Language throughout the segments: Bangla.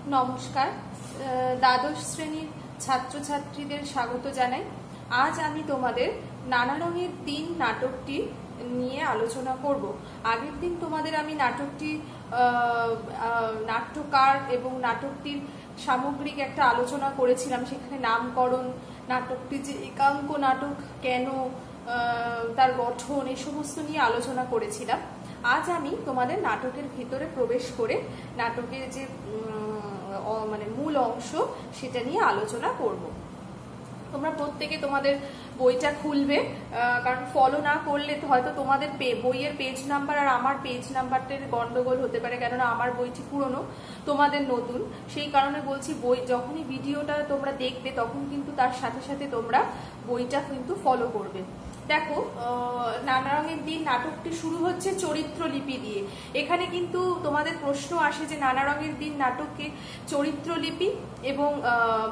নমস্কার, দ্বাদশ শ্রেণীর ছাত্রছাত্রীদের স্বাগত জানাই। আজ আমি তোমাদের নানা রঙের দিন নাটকটি নিয়ে আলোচনা করব। আগের দিন তোমাদের আমি নাটকটি নাট্যকার এবং নাটকটির সামগ্রিক একটা আলোচনা করেছিলাম। সেখানে নামকরণ, নাটকটি যে একাঙ্ক নাটক কেন, তার গঠন, এই সমস্ত নিয়ে আলোচনা করেছিলাম। আজ আমি তোমাদের নাটকের ভিতরে প্রবেশ করে নাটকের যে মূল অংশ সেটা নিয়ে আলোচনা করব। তোমরা প্রত্যেকে তোমাদের বইটা খুলবে, কারণ ফলো না করলে হয়তো তোমাদের বইয়ের পেজ নাম্বার আর আমার পেজ নাম্বারটার গন্ডগোল হতে পারে, কেননা আমার বইটি পুরনো, তোমাদের নতুন। সেই কারণে বলছি, বই যখনই ভিডিওটা তোমরা দেখবে তখন কিন্তু তার সাথে সাথে তোমরা বইটা কিন্তু ফলো করবে। দেখো, নানা রঙের দিন নাটকটি শুরু হচ্ছে চরিত্রলিপি দিয়ে। এখানে কিন্তু তোমাদের প্রশ্ন আসে যে নানা রঙের দিন নাটকে চরিত্রলিপি এবং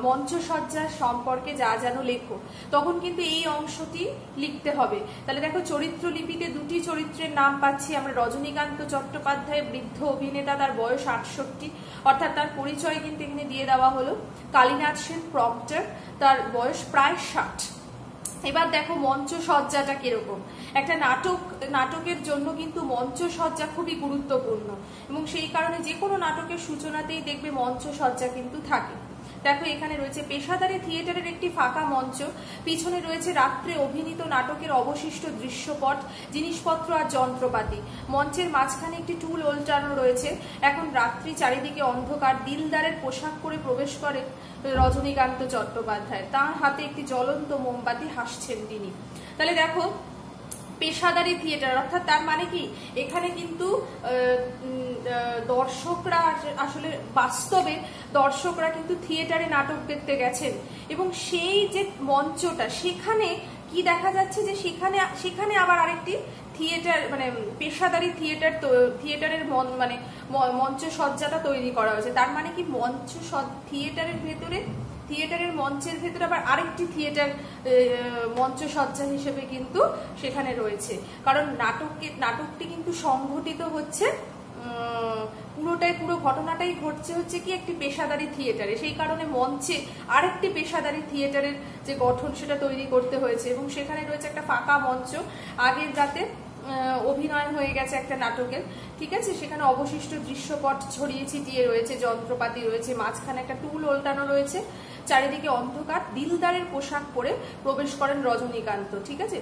মঞ্চসজ্জা সম্পর্কে যা যেন লেখো, তখন কিন্তু এই অংশটি লিখতে হবে। তাহলে দেখো, চরিত্রলিপিতে দুটি চরিত্রের নাম পাচ্ছি আমরা। রজনীকান্ত চট্টোপাধ্যায়, বৃদ্ধ অভিনেতা, তার বয়স 68, অর্থাৎ তার পরিচয় কিন্তু এখানে দিয়ে দেওয়া হলো। কালীনাথ সেন প্রম্পটার, তার বয়স প্রায় 60। এবার দেখো মঞ্চসজ্জাটা কিরকম। একটা নাটকের জন্য কিন্তু মঞ্চসজ্জা খুবই গুরুত্বপূর্ণ, এবং সেই কারণে যে কোনো নাটকের সূচনাতেই দেখবে মঞ্চসজ্জা কিন্তু থাকে। দেখো, এখানে রয়েছে পেশাদারি থিয়েটারের একটি ফাঁকা মঞ্চ, পিছনে রয়েছে রাত্রে অভিনীত নাটকের অবশিষ্ট দৃশ্যপট, জিনিসপত্র আর যন্ত্রপাতি। মঞ্চের মাঝখানে একটি টুল ওল্টানো রয়েছে। এখন রাত্রি, চারিদিকে অন্ধকার। দিলদারের পোশাক পরে প্রবেশ করে রজনীকান্ত চট্টোপাধ্যায়, তার হাতে একটি জ্বলন্ত মোমবাতি, হাসছেন তিনি। তাহলে দেখো, পেশাদারি থিয়েটার, অর্থাৎ তার মানে কি, এখানে কিন্তু দর্শকরা আসলে বাস্তবে দর্শকরা কিন্তু থিয়েটারে নাটক দেখতে গেছেন, এবং সেই যে মঞ্চটা, সেখানে কি দেখা যাচ্ছে যে সেখানে আবার আরেকটি থিয়েটার, পেশাদারি থিয়েটারের মঞ্চসজ্জাটা তৈরি করা হয়েছে। তার মানে কি, থিয়েটারের মঞ্চের ভেতরে আবার আরেকটি থিয়েটার মঞ্চসজ্জা হিসেবে কিন্তু সেখানে রয়েছে। কারণ নাটকটি কিন্তু সংঘটিত হচ্ছে, পুরো ঘটনাটাই ঘটছে হচ্ছে কি একটি পেশাদারি থিয়েটারে। সেই কারণে মঞ্চে আরেকটি পেশাদারি থিয়েটারের যে গঠন সেটা তৈরি করতে হয়েছে, এবং সেখানে রয়েছে একটা ফাঁকা মঞ্চ। আগের রাতে অভিনয় হয়ে গেছে একটা নাটকের, ঠিক আছে। সেখানে অবশিষ্ট দৃশ্যপট ছড়িয়ে ছিটিয়ে রয়েছে, যন্ত্রপাতি রয়েছে, মাঝখানে একটা টুল ওল্টানো রয়েছে, চারিদিকে অন্ধকার। দিলদারের পোশাক পরে প্রবেশ করেন রজনীকান্ত, ঠিক আছে,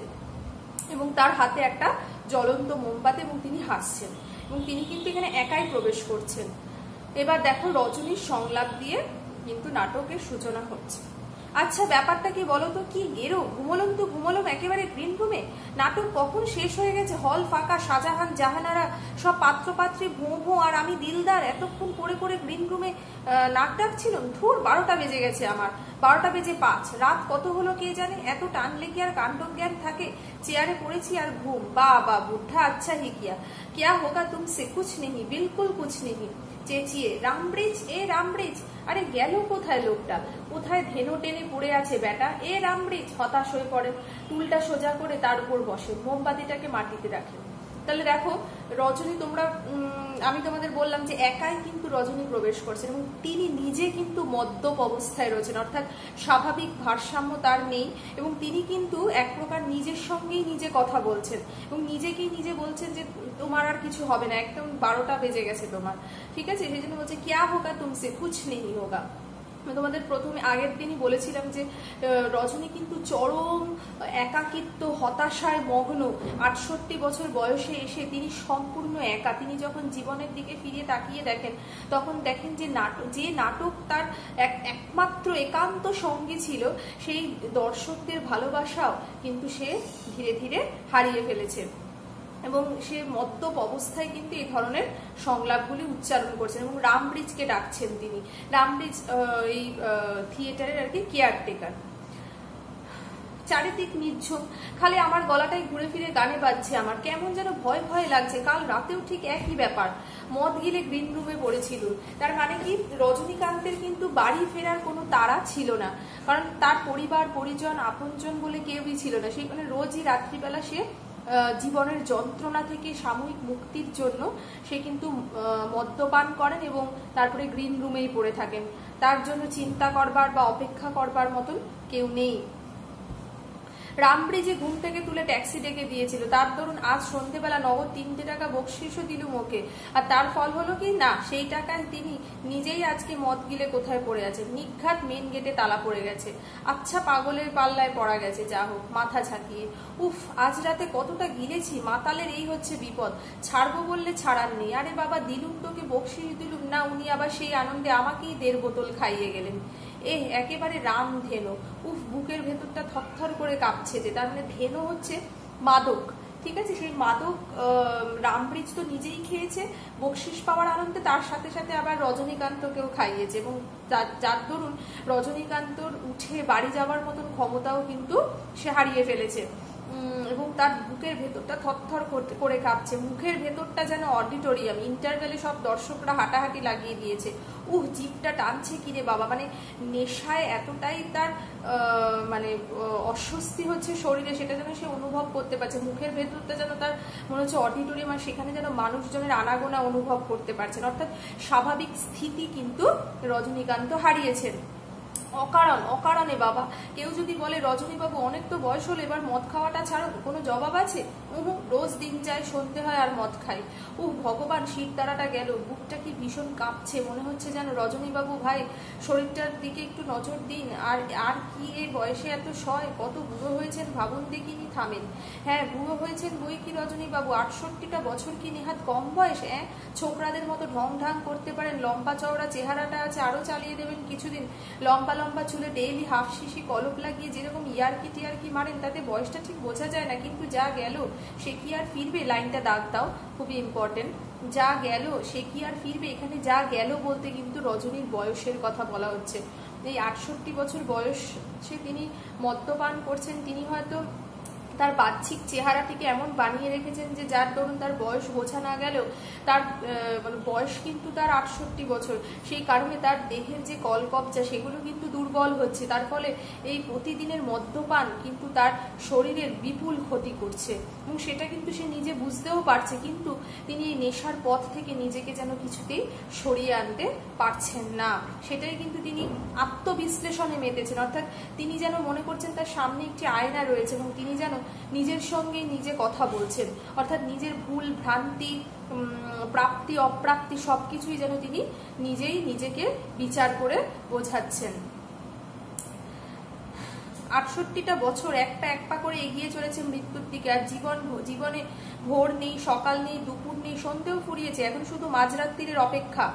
এবং তার হাতে একটা জ্বলন্ত মোমবাতি, এবং তিনি হাসছেন, এবং তিনি কিন্তু এখানে একাই প্রবেশ করছেন। এবার দেখো, রজনীর সংলাপ দিয়ে কিন্তু নাটকের সূচনা হচ্ছে। আচ্ছা, ব্যাপারটা কি বলো তো, কি গেরো, ঘুমলম একেবারে গ্রিন রুমে। নাটক কখন শেষ হয়ে গেছে, হল ফাঁকা, শাহজাহান জাহানারা সব পাত্রপাত্রী ভোঁ, আর আমি দিলদার এতক্ষণ পরে গ্রিন রুমে নাক ডাকছিলাম। ধুর, 12টা বেজে গেছে আমার, 12টা বেজে 5। রাত কত হলো কে জানে, এত টানলে কি আর কাণ্ডজ্ঞান থাকে। চেয়ারে পড়েছি আর ঘুম। বা বুদ্ধা, আচ্ছা হি কিয়া হোগা তুমসে, কুছ নেহি, বিলকুল কুছ নেহি। চেঁচিয়ে, রামব্রিজ, রামব্রিজ। আরে গেল কোথায় লোকটা, কোথায় ধেনো টেনে পড়ে আছে বেটা, রামব্রিজ। হতাশ হয়ে পড়ে, টুলটা সোজা করে তার উপর বসে, মোমবাতিটাকে মাটিতে রাখে। তাহলে দেখো, রজনী, আমি তোমাদের বললাম যে একাই কিন্তু রজনী প্রবেশ করছেন, এবং তিনি নিজে কিন্তু মদ্যপ অবস্থায় রয়েছেন, অর্থাৎ স্বাভাবিক ভারসাম্য তার নেই, এবং তিনি কিন্তু এক প্রকার নিজের সঙ্গেই নিজে কথা বলছেন, এবং নিজেকেই নিজে বলছেন যে তোমার আর কিছু হবে না, একদম 12টা বেজে গেছে তোমার, ঠিক আছে। সেই জন্য বলছে, কিয়া হোগা তুমসে, কুছ নেহি হোগা। তোমাদের প্রথমে আগের দিনই বলেছিলাম যে রজনী কিন্তু চরম একাকিত্ব, হতাশায় মগ্ন। 68 বছর বয়সে এসে তিনি সম্পূর্ণ একা। তিনি যখন জীবনের দিকে ফিরে তাকিয়ে দেখেন, তখন দেখেন যে নাটক তার একমাত্র একান্ত সঙ্গী ছিল, সেই দর্শকদের ভালোবাসাও কিন্তু সে ধীরে ধীরে হারিয়ে ফেলেছে, এবং সে মদ্যপ অবস্থায় কিন্তু এই ধরনের সংলাপগুলি উচ্চারণ করছেন, এবং রামব্রিজকে ডাকছেন তিনি। রামব্রিজ এই থিয়েটারের আর কি কেয়ারটেকার। চারিদিক নির্ঝুম, খালি আমার গলাটাই ঘুরে ফিরে গানে বাজছে। আমার কেমন যেন ভয় লাগছে। কাল রাতেও ঠিক একই ব্যাপার, মদ গিলে গ্রিন রুমে পড়েছিল। তার মানে কি, রজনীকান্তের কিন্তু বাড়ি ফেরার কোনো তাড়া ছিল না, কারণ তার পরিবার পরিজন আপনজন বলে কেউই ছিল না। সেইখানে রোজই রাত্রিবেলা সে জীবনের যন্ত্রণা থেকে সাময়িক মুক্তির জন্য সে কিন্তু মদ্যপান করেন এবং তারপরে গ্রিন রুমেই পড়ে থাকেন। তার জন্য চিন্তা করবার বা অপেক্ষা করবার মতন কেউ নেই। রামব্রিজে ঘুম থেকে তুলে ট্যাক্সি ডেকে দিয়েছিল, তার দরুন আজ সন্ধ্যেবেলা নগদ 3 টাকা বকশিসও দিলুম ওকে। আর তার ফল হলো কি না, সেই টাকায় তিনি নিজেই আজকে মদ গিলে কোথায় পড়ে আছে, নিঘাত মেন গেটে তালা পড়ে গেছে। আচ্ছা পাগলের পাল্লায় পড়া গেছে, যা হোক মাথা ঝাঁকিয়ে। উফ, আজ রাতে কতটা গিলেছি, মাতালের এই হচ্ছে বিপদ, ছাড়বো বললে ছাড়ার নেই। আরে বাবা দিলুম তোকে, বকশিস দিলুম না, উনি আবার সেই আনন্দে আমাকেই 1.5 বোতল খাইয়ে গেলেন। একেবারে রাম ধেনু। উফ, বুকের ভেতরটা থরথর করে কাঁপছে। যে তার মানে ধেনু হচ্ছে মাদক, ঠিক আছে? সেই মাদক রামব্রিজ তো নিজেই খেয়েছে বকশিস পাওয়ার আনন্দে, তার সাথে সাথে আবার রজনীকান্তকেও খাইয়েছে এবং যার দরুন রজনীকান্তর উঠে বাড়ি যাওয়ার মতন ক্ষমতাও কিন্তু সে হারিয়ে ফেলেছে এবং তার বুকের ভেতরটা থরথর করে কাঁপছে। মুখের ভেতরটা যেন অডিটোরিয়াম, ইন্টারভেলে সব দর্শকরা হাঁটাহাঁটি লাগিয়ে দিয়েছে। জিভটা টানছে কিরে বাবা, মানে নেশায় এতটাই তার মানে অস্বস্তি হচ্ছে শরীরে, সেটা যেন সে অনুভব করতে পারছে। মুখের ভেতরটা যেন তার মনে হচ্ছে অডিটোরিয়াম, আর সেখানে যেন মানুষজনের আনাগোনা অনুভব করতে পারছেন। অর্থাৎ স্বাভাবিক স্থিতি কিন্তু রজনীকান্ত হারিয়েছেন অকারণে বাবা। কেউ যদি বলে রজনীবাবু অনেক তো বয়স হলো, এবার মদ খাওয়াটা ছাড়ো, কোনো জবাব আছে? রোজ দিন যায়, সন্ধে হয় আর মদ খাই। ভগবান, শীত তারাটা গেল, বুকটা কি ভীষণ কাঁপছে, মনে হচ্ছে যেন রজনীবাবু ভাই শরীরটার দিকে একটু নজর দিন। আর কি এই বয়সে এত সয়, কত বুড়ো হয়েছেন ভাবুন দেখিনি, থামেন। হ্যাঁ বুড়ো হয়েছেন বই কি রজনীবাবু, 68টা বছর কি নেহাত কম বয়স? ছোকরাদের মতো ঢং ঢাং করতে পারেন, লম্বা চওড়া চেহারাটা আছে, আরো চালিয়ে দেবেন কিছুদিন। লম্বা লম্বা চুলে ডেইলি হাফ শিশি কলপ লাগিয়ে যেরকম ইয়ারকি টিয়ারকি মারেন, তাতে বয়সটা ঠিক বোঝা যায় না। কিন্তু যা গেল সে কি আর ফিরবে? লাইনটা দাগ দাও, খুবই ইম্পর্টেন্ট। যা গেল সে কি আর ফিরবে? এখানে যা গেল বলতে কিন্তু রজনীর বয়সের কথা বলা হচ্ছে। এই 68 বছর বয়স সে তিনি মদ্যপান করছেন, তিনি হয়তো তার বাহ্যিক চেহারাটিকে এমন বানিয়ে রেখেছেন যে যার দরুন তার বয়স বোঝা না গেলেও তার মানে বয়স কিন্তু তার 68 বছর। সেই কারণে তার দেহের যে কলকবজা সেগুলো কিন্তু দুর্বল হচ্ছে। তার ফলে এই প্রতিদিনের মদ্যপান কিন্তু তার শরীরের বিপুল ক্ষতি করছে এবং সেটা কিন্তু সে নিজে বুঝতেও পারছে, কিন্তু তিনি এই নেশার পথ থেকে নিজেকে যেন কিছুতেই সরিয়ে আনতে পারছেন না। সেটাই কিন্তু তিনি আত্মবিশ্লেষণে মেতেছেন। অর্থাৎ তিনি যেন মনে করছেন তার সামনে একটি আয়না রয়েছে এবং তিনি যেন নিজের সঙ্গে নিজে কথা বলছেন। অর্থাৎ নিজের ভুল ভ্রান্তি, প্রাপ্তি অপ্রাপ্তি সবকিছুই যেন তিনি নিজেই নিজেকে বিচার করে বোঝাচ্ছেন। 68টা বছর এক পা করে এগিয়ে চলেছে মৃত্যুর দিকে। আর জীবনে ভোর নেই, সকাল নেই, দুপুর নেই, সন্ধ্যেও ফুরিয়েছে, এখন শুধু মাঝরাত্রির অপেক্ষা।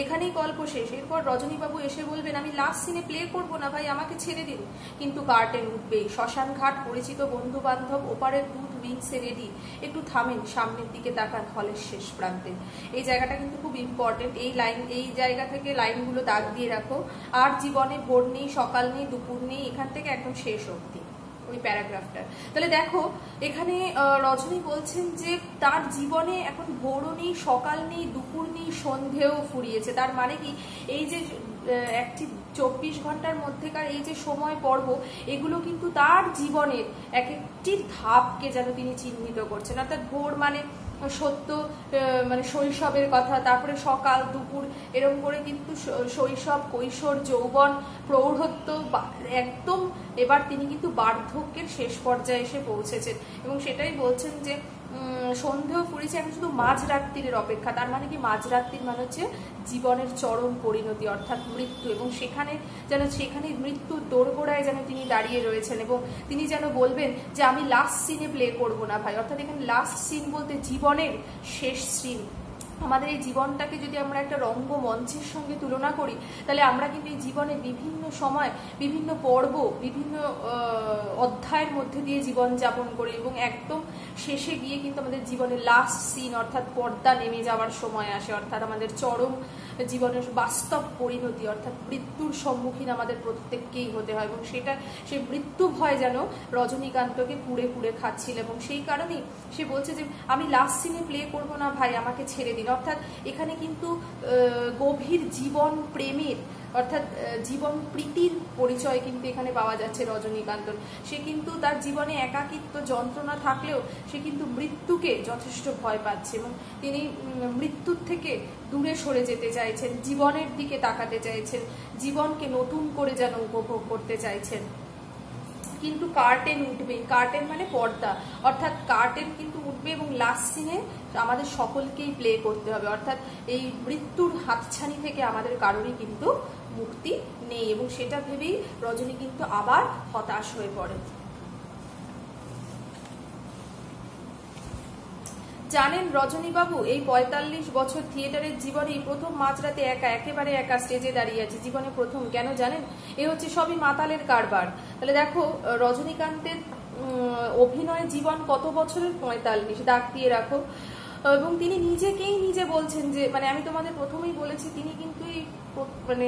এখানেই গল্প শেষ। এরপর রজনীবাবু এসে বলবেন আমি লাস্ট সিনে প্লে করবো না ভাই, আমাকে ছেড়ে দিন। কিন্তু কার্টেন উঠবেই, শ্মশান ঘাট, পরিচিত বন্ধু বান্ধব, ওপারের দুধ উইংসে রেডি। একটু থামেন, সামনের দিকে তাকান, হলের শেষ প্রান্তে। এই জায়গাটা কিন্তু খুব ইম্পর্টেন্ট। এই জায়গা থেকে লাইনগুলো দাগ দিয়ে রাখো। আর জীবনে ভোর নেই, সকাল নেই, দুপুর নেই, এখান থেকে একদম শেষ অবধি ওই প্যারাগ্রাফটা। তাহলে দেখো এখানে রজনী বলছেন যে তার জীবনে এখন ভোরও নেই, সকাল নেই, দুপুর নেই, সন্ধেও ফুরিয়েছে। তার মানে কি, এই যে একটি 24 ঘন্টার মধ্যেকার এই যে সময় পর্ব, এগুলো কিন্তু তার জীবনের এক একটি ধাপকে যেন তিনি চিহ্নিত করছেন। অর্থাৎ ভোর মানে সত্য, মানে শৈশবের কথা, তারপরে সকাল দুপুর এরকম করে কিন্তু শৈশব, কৈশোর, যৌবন, প্রৌঢ়ত্ব, একদম এবার তিনি কিন্তু বার্ধক্যের শেষ পর্যায়ে এসে পৌঁছেছেন এবং সেটাই বলছেন যে সন্ধেও ফুরিয়েছে, এখন শুধু মাঝরাত্রির অপেক্ষা। তার মানে কি, মাঝরাত্রির মানে হচ্ছে জীবনের চরম পরিণতি অর্থাৎ মৃত্যু, এবং সেখানে মৃত্যুর দোরগোড়ায় যেন তিনি দাঁড়িয়ে রয়েছেন এবং তিনি যেন বলবেন যে আমি লাস্ট সিনে প্লে করবো না ভাই। অর্থাৎ এখানে লাস্ট সিন বলতে জীবনের শেষ সিন। আমাদের এই জীবনটাকে যদি আমরা একটা রঙ্গমঞ্চের সঙ্গে তুলনা করি, তাহলে আমরা কিন্তু এই জীবনে বিভিন্ন সময়, বিভিন্ন পর্ব, বিভিন্ন অধ্যায়ের মধ্যে দিয়ে জীবন যাপন করি এবং একদম শেষে গিয়ে কিন্তু আমাদের জীবনের লাস্ট সিন অর্থাৎ পর্দা নেমে যাওয়ার সময় আসে। অর্থাৎ আমাদের চরম জীবনের বাস্তব পরিণতি অর্থাৎ মৃত্যুর সম্মুখীন আমাদের প্রত্যেককেই হতে হয় এবং সেই মৃত্যু ভয় যেন রজনীকান্তকে কুড়ে কুড়ে খাচ্ছিল এবং সেই কারণেই সে বলছে যে আমি লাস্ট সিনে প্লে করব না ভাই, আমাকে ছেড়ে দিন। অর্থাৎ এখানে কিন্তু গভীর জীবন প্রেমের অর্থাৎ জীবন প্রীতির পরিচয় কিন্তু এখানে পাওয়া যাচ্ছে রজনীকান্তর। সে কিন্তু তার জীবনে একাকিত্ব যন্ত্রণা থাকলেও সে কিন্তু মৃত্যুকে যথেষ্ট ভয় পাচ্ছে এবং তিনি মৃত্যুর থেকে দূরে সরে যেতে চাইছেন, জীবনের দিকে তাকাতে চাইছেন, জীবনকে নতুন করে যেন উপভোগ করতে চাইছেন। কিন্তু কার্টেন উঠবে, কার্টেন মানে পর্দা, অর্থাৎ কার্টেন কিন্তু উঠবে এবং লাস্ট সিনে আমাদের সকলকেই প্লে করতে হবে, অর্থাৎ এই মৃত্যুর হাতছানি থেকে আমাদের কারোরই কিন্তু মুক্তি নেই এবং সেটা ভেবেই রজনী কিন্তু আবার হতাশ হয়ে পড়ে। জানেন রজনীবাবু, এই ৪৫ বছর থিয়েটারের জীবনে প্রথম মাঝরাতে একা, একেবারে একা স্টেজে দাঁড়িয়ে আছে, জীবনে প্রথম। কেন জানেন? এ হচ্ছে সবই মাতালের কারবার। তাহলে দেখো রজনীকান্তের অভিনয় জীবন কত বছরের? ৪৫, দাগ দিয়ে রাখো। এবং তিনি নিজেকেই নিজে বলছেন যে, মানে আমি তোমাদের প্রথমেই বলেছি, তিনি কিন্তু এই মানে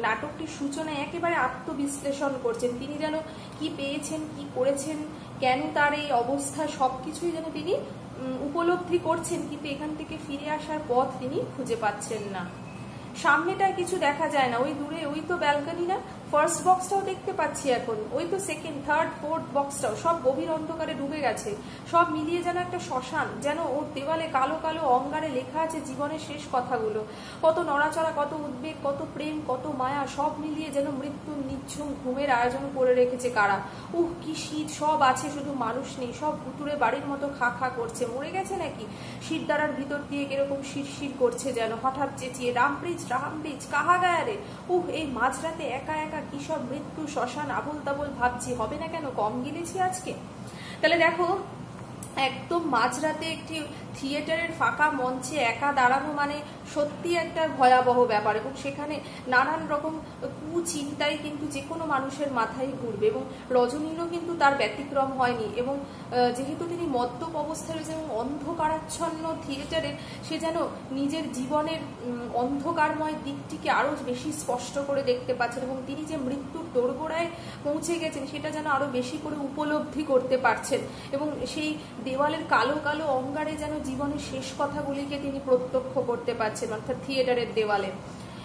নাটকটির সূচনায় একেবারে আত্মবিশ্লেষণ করছেন। তিনি যেন কি পেয়েছেন, কি করেছেন, কেন তার এই অবস্থা, সবকিছুই যেন তিনি উপলব্ধি করছেন, কিন্তু এখান থেকে ফিরে আসার পথ তিনি খুঁজে পাচ্ছেন না। সামনেটায় কিছু দেখা যায় না, ওই দূরে ওই তো ব্যালকনি না, ফার্স্ট বক্সটাও দেখতে পাচ্ছি এখন, ওই তো সেকেন্ড, থার্ড, ফোর্থ বক্সটাও সব গভীর অন্ধকারে ডুবে গেছে, সব মিলিয়ে যেন একটা শ্মশান। যেন ওর দেওয়ালে কালো কালো অঙ্গারে লেখা আছে জীবনের শেষ কথাগুলো, কত নড়াচড়া, কত উদ্বেগ, কত প্রেম, কত মায়া, সব মিলিয়ে যেন মৃত্যুর নিঝুম ঘুমের আয়োজন করে রেখেছে কারা। কি শীত, সব আছে শুধু মানুষ নেই, সব ভুতুরে বাড়ির মতো খা খা করছে। মরে গেছে নাকি? শীতদারার ভিতর দিয়ে কিরকম শিরশির করছে যেন, হঠাৎ চেঁচিয়ে রামপ্রিজ, রামপ্রিজ কাহা গায়া রে। এই মাঝরাতে একা একা কি সব মৃত্যু, শ্মশান, আবল তাবল ভাবছি। হবে না কেন? কম গিলেছি আজকে? তাহলে দেখো, একদম মাঝরাতে একটি থিয়েটারের ফাঁকা মঞ্চে একা দাঁড়ানো মানে সত্যি একটা ভয়াবহ ব্যাপার, এবং সেখানে নানান রকম কুচিন্তাই কিন্তু যে কোনো মানুষের মাথায় ঘুরবে, এবং রজনীরও কিন্তু তার ব্যতিক্রম হয়নি। এবং যেহেতু তিনি মদ্যপ অবস্থায় রয়েছে এবং অন্ধকারাচ্ছন্ন থিয়েটারে, সে যেন নিজের জীবনের অন্ধকারময় দিকটিকে আরো বেশি স্পষ্ট করে দেখতে পাচ্ছেন, এবং তিনি যে মৃত্যুর দোরগোড়ায় পৌঁছে গেছেন সেটা যেন আরো বেশি করে উপলব্ধি করতে পারছেন, এবং সেই দেওয়ালের কালো কালো অঙ্গারে যেন জীবনের শেষ কথাগুলিকে তিনি প্রত্যক্ষ করতে পারছেন, অর্থাৎ থিয়েটারের দেওয়ালে।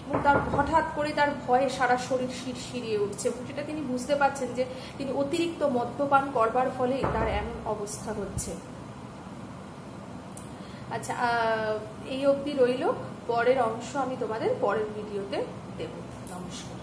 এবং তার হঠাৎ করে তার ভয়ে সারা শরীর শিরশিরিয়ে উঠছে, এবং সেটা তিনি বুঝতে পারছেন যে তিনি অতিরিক্ত মদ্যপান করবার ফলে তার এমন অবস্থা হচ্ছে। আচ্ছা, এই অবধি রইল। পরের অংশ আমি তোমাদের পরের ভিডিওতে দেব। নমস্কার।